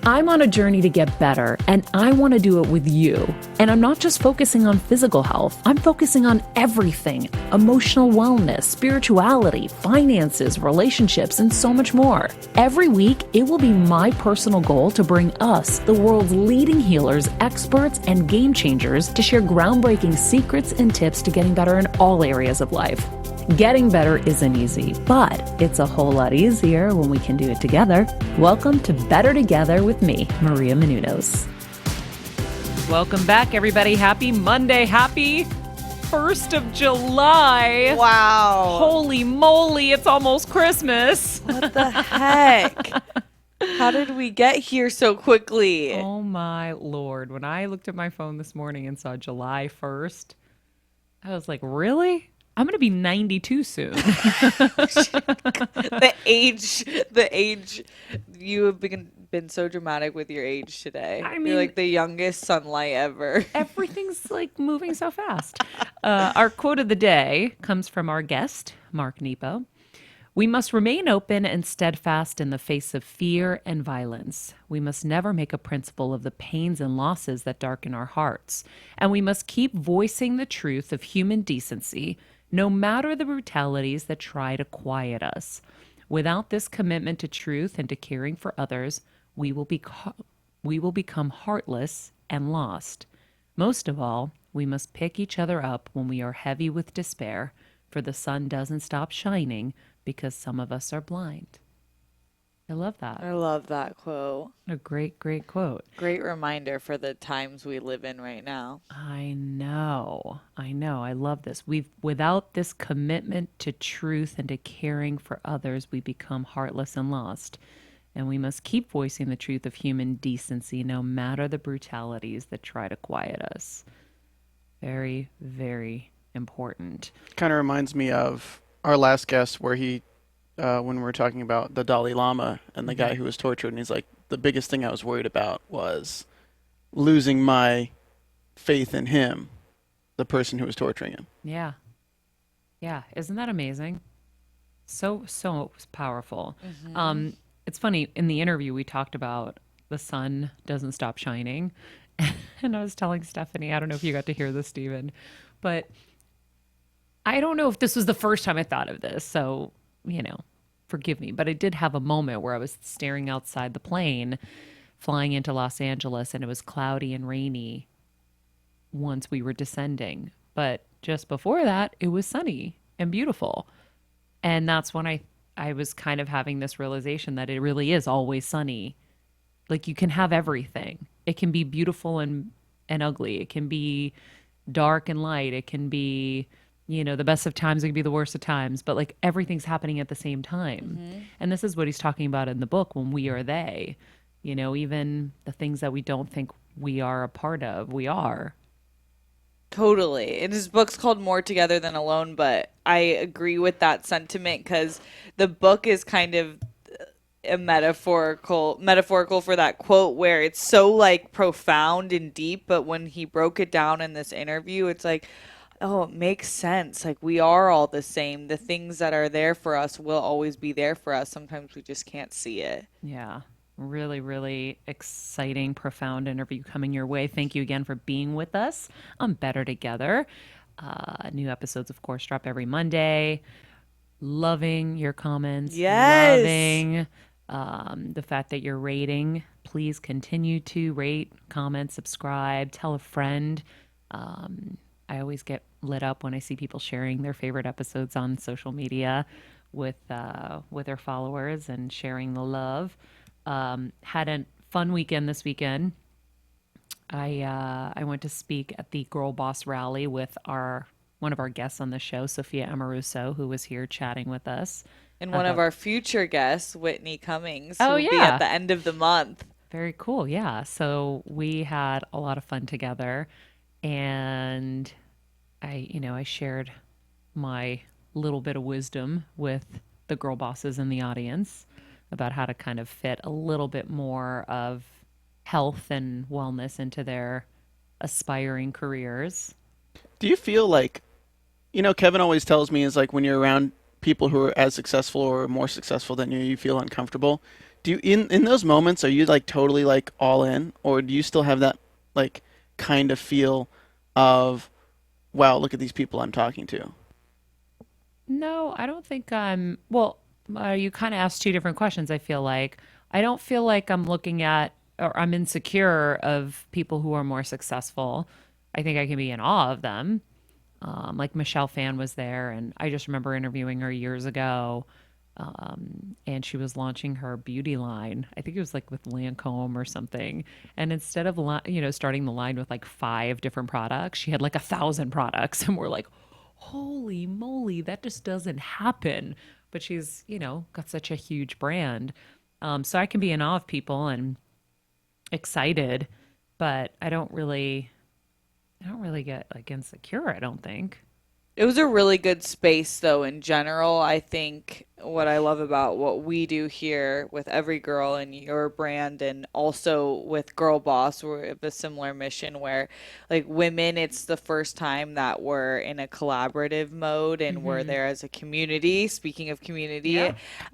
I'm on a journey to get better, and I want to do it with you. And I'm not just focusing on physical health, I'm focusing on everything: emotional wellness, spirituality, finances, relationships, and so much more. Every week, it will be my personal goal to bring us, the world's leading healers, experts, and game changers, to share groundbreaking secrets and tips to getting better in all areas of life. Getting better isn't easy, but it's a whole lot easier when we can do it together. Welcome to Better Together with me, Maria Menounos. Welcome back, everybody. Happy Monday. Happy 1st of July. Wow. Holy moly, it's almost Christmas. What the heck? How did we get here so quickly? Oh my Lord. When I looked at my phone this morning and saw July 1st, I was like, really? I'm going to be 92 soon. The age, you have been so dramatic with your age today. I mean, you're like the youngest sunlight ever. Everything's like moving so fast. Our quote of the day comes from our guest, Mark Nepo. We must remain open and steadfast in the face of fear and violence. We must never make a principle of the pains and losses that darken our hearts. And we must keep voicing the truth of human decency, no matter the brutalities that try to quiet us. Without this commitment to truth and to caring for others, we will become heartless and lost. Most of all, we must pick each other up when we are heavy with despair, for the sun doesn't stop shining because some of us are blind. I love that. I love that quote. A great, great quote. Great reminder for the times we live in right now. I know. I love this. Without this commitment to truth and to caring for others, we become heartless and lost. And we must keep voicing the truth of human decency, no matter the brutalities that try to quiet us. Very, very important. Kind of reminds me of our last guest where when we were talking about the Dalai Lama and the guy who was tortured, and he's like, the biggest thing I was worried about was losing my faith in him, the person who was torturing him. Yeah. Yeah. Isn't that amazing? So powerful. Mm-hmm. It's funny, in the interview we talked about the sun doesn't stop shining. And I was telling Stephanie, I don't know if you got to hear this, Stephen, but I don't know if this was the first time I thought of this, so, forgive me. But I did have a moment where I was staring outside the plane flying into Los Angeles, and it was cloudy and rainy once we were descending. But just before that, it was sunny and beautiful. And that's when I was kind of having this realization that it really is always sunny. Like, you can have everything. It can be beautiful and ugly. It can be dark and light. It can be, the best of times. It can be the worst of times. But like, everything's happening at the same time. Mm-hmm. And this is what he's talking about in the book, when we are they. Even the things that we don't think we are a part of, we are. Totally. And his book's called More Together Than Alone, but I agree with that sentiment because the book is kind of a metaphorical for that quote, where it's so like profound and deep, but when he broke it down in this interview, it's like, oh, it makes sense. Like, we are all the same. The things that are there for us will always be there for us. Sometimes we just can't see it. Yeah. Really, really exciting, profound interview coming your way. Thank you again for being with us on Better Together. New episodes, of course, drop every Monday. Loving your comments. Yes. Loving the fact that you're rating. Please continue to rate, comment, subscribe, tell a friend. I always get lit up when I see people sharing their favorite episodes on social media with their followers and sharing the love. Had a fun weekend this weekend. I went to speak at the GirlBoss rally with one of our guests on the show, Sophia Amoruso, who was here chatting with us. And one of our future guests, Whitney Cummings, who will be at the end of the month. Very cool. Yeah. So we had a lot of fun together, and I shared my little bit of wisdom with the girl bosses in the audience about how to kind of fit a little bit more of health and wellness into their aspiring careers. Do you feel like, Kevin always tells me is like when you're around people who are as successful or more successful than you feel uncomfortable. Do you in those moments are you like totally like all in, or do you still have that like kind of feel of wow, look at these people I'm talking to? No, I don't think I'm. Well, you kind of asked two different questions, I feel like. I don't feel like I'm looking at or I'm insecure of people who are more successful. I think I can be in awe of them. Like Michelle Phan was there, and I just remember interviewing her years ago. And she was launching her beauty line. I think it was like with Lancome or something. And instead of starting the line with like five different products, she had like 1,000 products, and we're like, holy moly, that just doesn't happen. But she's got such a huge brand, so I can be in awe of people and excited, but I don't really get like insecure. I don't think. It was a really good space, though, in general. I think what I love about what we do here with every girl in your brand and also with Girl Boss, we have a similar mission where, like, women, it's the first time that we're in a collaborative mode and we're Hmm. there as a community. Speaking of community,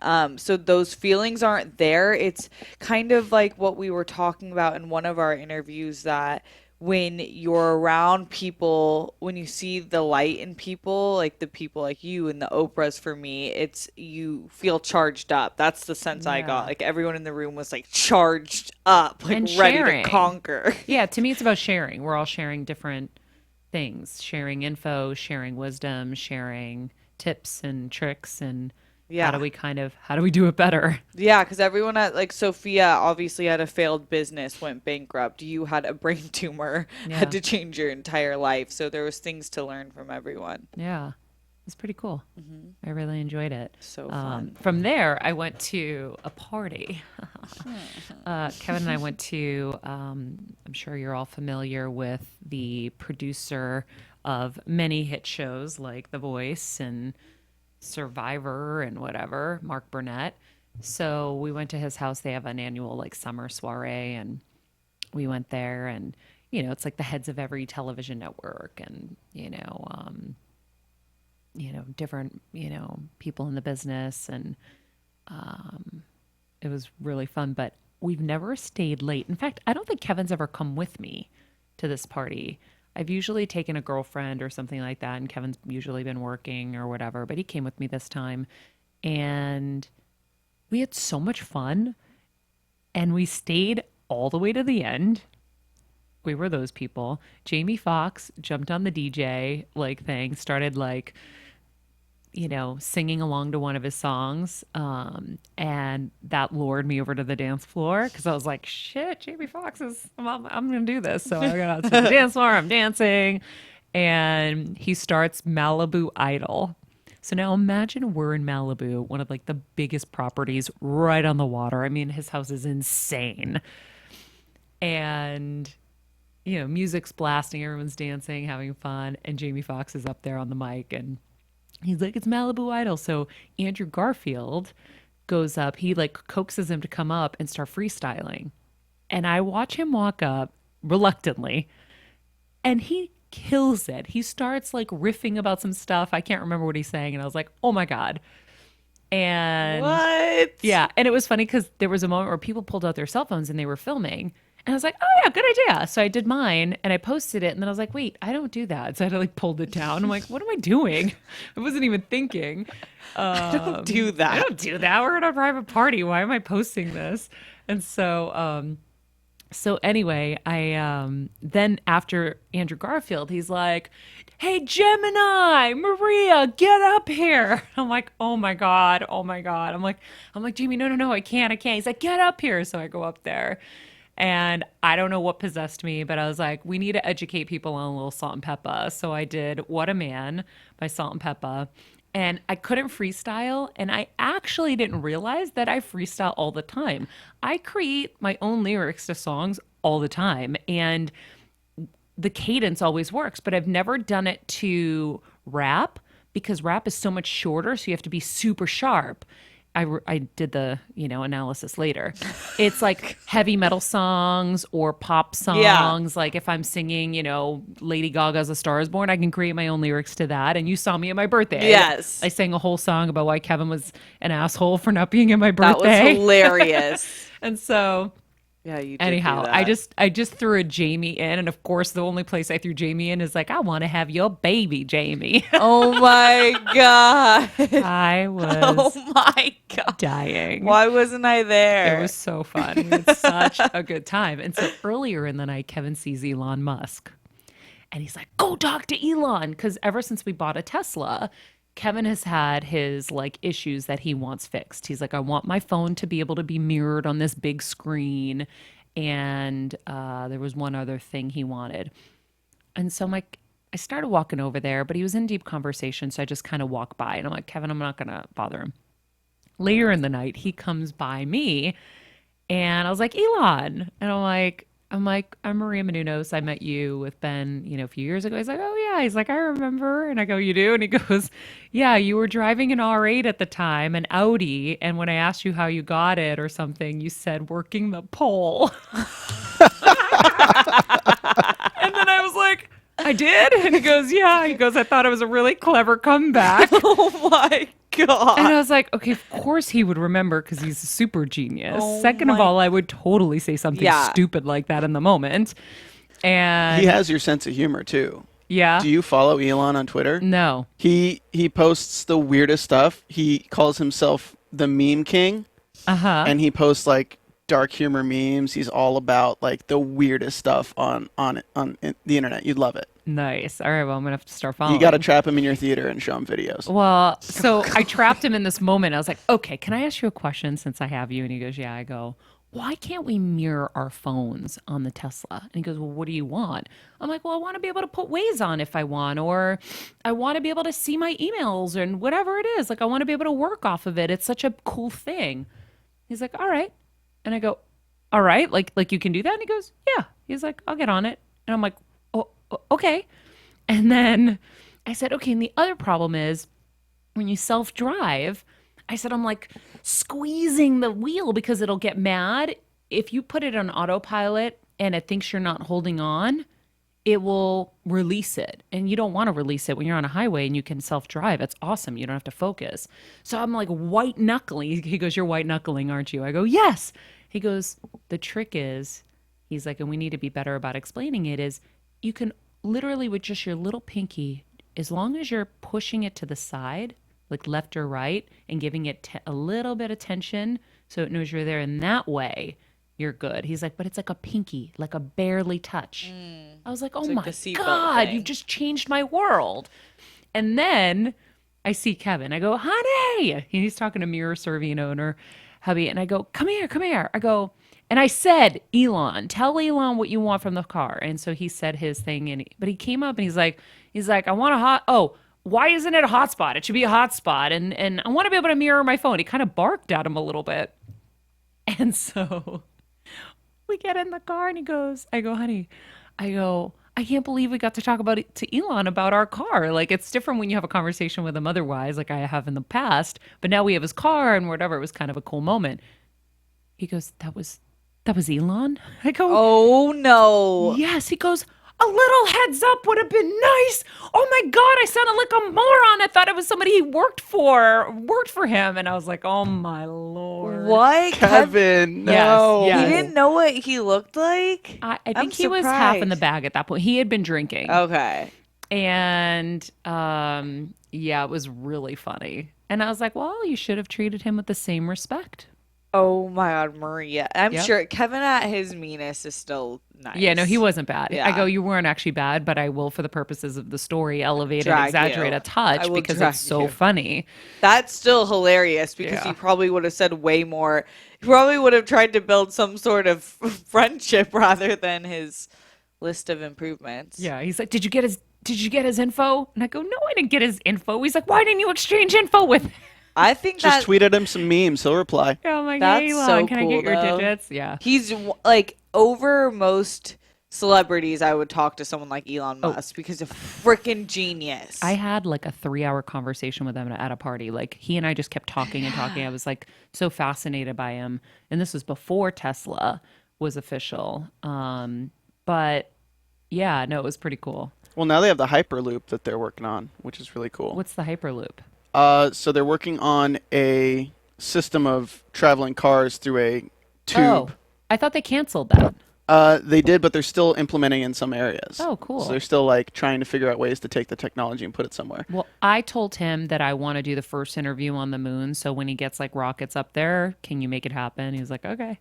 Yeah. so those feelings aren't there. It's kind of like what we were talking about in one of our interviews that when you're around people, when you see the light in people, like the people like you and the Oprahs for me, it's you feel charged up. That's the sense I got. Yeah. Like everyone in the room was like charged up, like And ready to sharing. conquer. Yeah, to me, it's about sharing. We're all sharing different things, sharing info, sharing wisdom, sharing tips and tricks, and Yeah. how do we do it better? Yeah, because everyone at like Sophia obviously had a failed business, went bankrupt. You had a brain tumor, had Yeah, to change your entire life. So there was things to learn from everyone. yeah, it's pretty cool. I really enjoyed it. So fun. From there, I went to a party. Kevin and I went to. I'm sure you're all familiar with the producer of many hit shows like The Voice and Survivor and whatever, Mark Burnett. So we went to his house. They have an annual like summer soiree, and we went there. And it's like the heads of every television network, and different people in the business, and it was really fun. But we've never stayed late. In fact, I don't think Kevin's ever come with me to this party. I've usually taken a girlfriend or something like that, and Kevin's usually been working or whatever, but he came with me this time. And we had so much fun, and we stayed all the way to the end. We were those people. Jamie Foxx jumped on the DJ like thing, started like singing along to one of his songs. And that lured me over to the dance floor because I was like, shit, Jamie Foxx I'm going to do this. So I got out to the dance floor, I'm dancing, and he starts Malibu Idol. So now imagine we're in Malibu, one of like the biggest properties right on the water. I mean, his house is insane. And music's blasting, everyone's dancing, having fun, and Jamie Foxx is up there on the mic, and he's like, it's Malibu Idol. So Andrew Garfield goes up, he like coaxes him to come up and start freestyling. And I watch him walk up reluctantly, and he kills it. He starts like riffing about some stuff. I can't remember what he's saying. And I was like, oh my God. And What? yeah. And it was funny because there was a moment where people pulled out their cell phones and they were filming. And I was like, oh yeah, good idea. So I did mine and I posted it. And then I was like, wait, I don't do that. So I had to like pulled it down. I'm like, what am I doing? I wasn't even thinking. I don't do I that. don't do that. We're at a private party. Why am I posting this? And so anyway, I then after Andrew Garfield, he's like, "Hey Gemini, Maria, get up here." I'm like, "Oh my god, oh my god." I'm like, "Jamie, no, no, no, I can't." He's like, "Get up here." So I go up there. And I don't know what possessed me, but I was like, we need to educate people on a little Salt and Peppa. So I did What a Man by Salt and Peppa. And I couldn't freestyle. And I actually didn't realize that I freestyle all the time. I create my own lyrics to songs all the time. And the cadence always works, but I've never done it to rap because rap is so much shorter. So you have to be super sharp. I did the, analysis later. It's like heavy metal songs or pop Yeah. songs. Like if I'm singing, Lady Gaga's A Star Is Born, I can create my own lyrics to that. And you saw me at my birthday. Yes. I sang a whole song about why Kevin was an asshole for not being at my That was birthday. hilarious. And so Yeah, you did anyhow, do I that. just threw a Jamie in, and of course the only place I threw Jamie in is like, I want to have your baby, Jamie. Oh my god. I Oh was my god. dying. Why wasn't I there? It was so fun. We had such a good time. And so earlier in the night, Kevin sees Elon Musk and he's like, go talk to Elon. Because ever since we bought a Tesla, Kevin has had his like issues that he wants fixed. He's like, I want my phone to be able to be mirrored on this big screen. And there was one other thing he wanted. And so I'm like, I started walking over there, but he was in deep conversation. So I just kind of walked by and I'm like, Kevin, I'm not going to bother him. Later in the night, he comes by me and I was like, Elon. And I'm Maria Menounos. I met you with Ben, a few years ago. He's like, oh yeah. He's like, I remember. And I go, you do? And he goes, yeah, you were driving an R8 at the time, an Audi. And when I asked you how you got it or something, you said working the pole. And then I was like, I did? And he goes, yeah. He goes, I thought it was a really clever comeback. Oh my god. And I was like, okay, of course he would remember because he's a super genius. Oh Second of my- all, I would totally say something Yeah. stupid like that in the moment. And He has your sense of humor too. yeah, Do you follow Elon on Twitter? no, He posts the weirdest stuff. He calls himself the meme king, and he posts like dark humor memes. He's all about like the weirdest stuff on the internet. You'd love it. nice. All right, well, I'm gonna have to start following. You got to trap him in your theater and show him videos. Well, so I trapped him in this moment. I was like, okay, can I ask you a question since I have you? And he goes, yeah. I go, why can't we mirror our phones on the Tesla? And he goes, well, what do you want? I'm like, well, I want to be able to put Waze on if I want, or I want to be able to see my emails and whatever it is. Like, I want to be able to work off of it. It's such a cool thing. He's like, all right. And I go, all right, like you can do that? And he goes, yeah. He's like, I'll get on it. And I'm like, oh, okay. And then I said, okay, and the other problem is when you self-drive, I said, I'm like squeezing the wheel because it'll get mad. If you put it on autopilot and it thinks you're not holding on, it will release it. And you don't want to release it when you're on a highway and you can self-drive. It's awesome. You don't have to focus. So I'm like white knuckling. He goes, you're white knuckling, aren't you? I go, yes. He goes, the trick is, he's like, and we need to be better about explaining it, is you can literally with just your little pinky, as long as you're pushing it to the side, like left or right, and giving it a little bit of tension so it knows you're there in that way, you're good. He's like, but it's like a pinky, like a barely touch. I was like, oh like my the seatbelt God, thing. you've just changed my world. And then I see Kevin. I go, honey. He's talking to Mirror Serving owner, hubby. And I go, come here, come here. I go, and I said, Elon, tell Elon what you want from the car. And so he said his thing. But he came up and he's like, I want why isn't it a hotspot? It should be a hotspot. And I want to be able to mirror my phone. He kind of barked at him a little bit. And so we get in the car and I go, honey, I can't believe we got to talk about it to Elon about our car. Like, it's different when you have a conversation with him otherwise, like I have in the past. But now we have his car and whatever. It was kind of a cool moment. He goes, that was Elon? I go, Oh no. yes. He goes, a little heads up would have been nice. Oh my God, I sounded like a moron. I thought it was somebody he worked for him. And I was like, oh my Lord. What? Kevin, Yes, no. yes. He didn't know what he looked like? I I'm think he was half in the surprised. bag at that point. He had been drinking. Okay. And yeah, it was really funny. And I was like, well, you should have treated him with the same respect. Oh my God, Maria. I'm Yep. sure Kevin at his meanest is still nice. Yeah, no, he wasn't bad. Yeah. I go, you weren't actually bad, but I will, for the purposes of the story, elevate and Drag exaggerate you. a touch I will because drag it's so you. funny. That's still hilarious because Yeah. he probably would have said way more. He probably would have tried to build some sort of friendship rather than his list of improvements. Yeah, he's like, did you get his info? And I go, no, I didn't get his info. He's like, why didn't you exchange info with him? I think Just that tweeted him some memes. He'll reply. Oh my God, That's Elon, so can I cool, get your though. digits? Yeah. he's like over most celebrities, I would talk to someone like Elon Oh. Musk because of freaking genius. I had like a 3-hour conversation with him at a party. Like he and I just kept talking and talking. I was like so fascinated by him. And this was before Tesla was official. But yeah, no, it was pretty cool. Well, now they have the Hyperloop that they're working on, which is really cool. What's the Hyperloop? So they're working on a system of traveling cars through a tube. Oh, I thought they canceled that. They did, but they're still implementing in some areas. Oh, cool. So they're still like trying to figure out ways to take the technology and put it somewhere. Well, I told him that I want to do the first interview on the moon. So when he gets like rockets up there, can you make it happen? He was like, okay.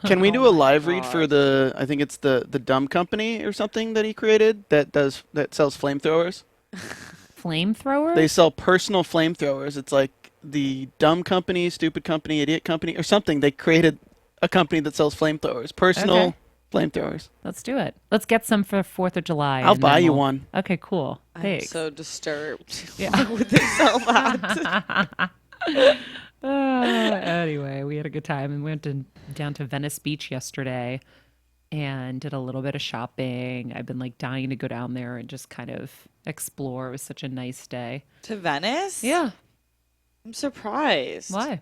Can we do a live read for God. I think it's the Dumb Company or something that he created that sells flamethrowers? Flamethrower? They sell personal flamethrowers. It's like the Dumb Company, Stupid Company, Idiot Company, or something. They created a company that sells flamethrowers, personal Okay. flamethrowers. Let's do it. Let's get some for 4th of July. I'll and buy then you we'll- one. Okay, cool. I'm Thanks. so disturbed. Yeah. Why would they sell that? Anyway, we had a good time and went down to Venice Beach yesterday and did a little bit of shopping. I've been like dying to go down there and just kind of explore. It was such a nice day. To Venice? Yeah. I'm surprised. Why?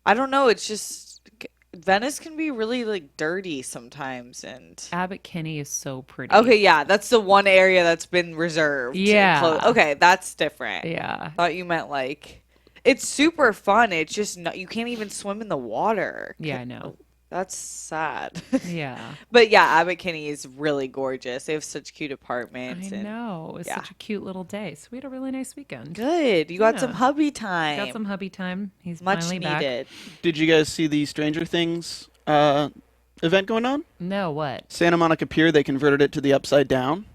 I don't know. It's just Venice can be really like dirty sometimes, and Abbot Kinney is so pretty. okay, yeah, that's the one area that's been reserved. and Yeah. okay, that's different. Yeah. Thought you meant like it's super fun. It's just you can't even swim in the water. Yeah, I know. That's sad. Yeah. But yeah, Abbot Kinney is really gorgeous. They have such cute I apartments. and know. It was yeah. such a cute little day. So we had a really nice weekend. Good. You got some Yeah. hubby time. Got some hubby time. He's Much finally back. needed. Did you guys see the Stranger Things event going on? No, what? Santa Monica Pier, they converted it to the Upside Down.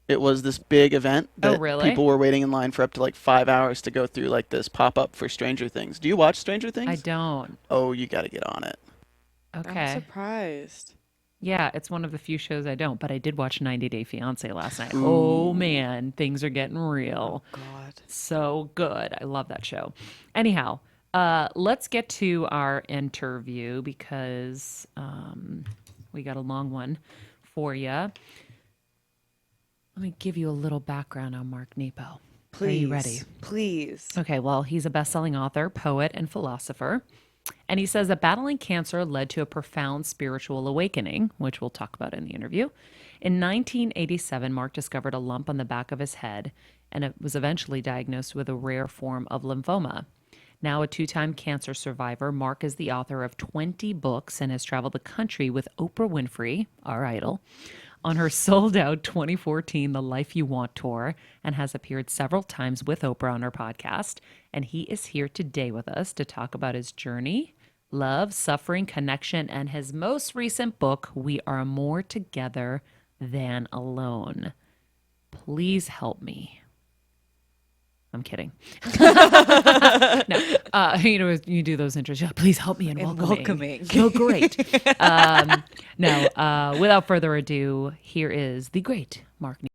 It was this big event Oh, that really? people were waiting in line for up to like 5 hours to go through like this pop-up for Stranger Things. Do you watch Stranger Things? I don't. Oh, you got to get on it. I'm Okay. surprised. Yeah, it's one of the few shows I don't, but I did watch 90 Day Fiancé last night. Oh man, things are getting real. God. So good. I love that show. Anyhow, let's get to our interview because we got a long one for you. Let me give you a little background on Mark Nepo. Please. Are you ready? Please. Okay, well, he's a best-selling author, poet, and philosopher. And he says that battling cancer led to a profound spiritual awakening, which we'll talk about in the interview. In 1987, Mark discovered a lump on the back of his head, and it was eventually diagnosed with a rare form of lymphoma. Now a 2-time cancer survivor, Mark is the author of 20 books and has traveled the country with Oprah Winfrey, our idol, on her sold-out 2014 The Life You Want tour, and has appeared several times with Oprah on her podcast. And he is here today with us to talk about his journey, love, suffering, connection, and his most recent book, We Are More Together Than Alone. Please help me. I'm kidding. No, you do those intros. Yeah, please help me in welcoming. Oh, great. No, without further ado, here is the great Mark.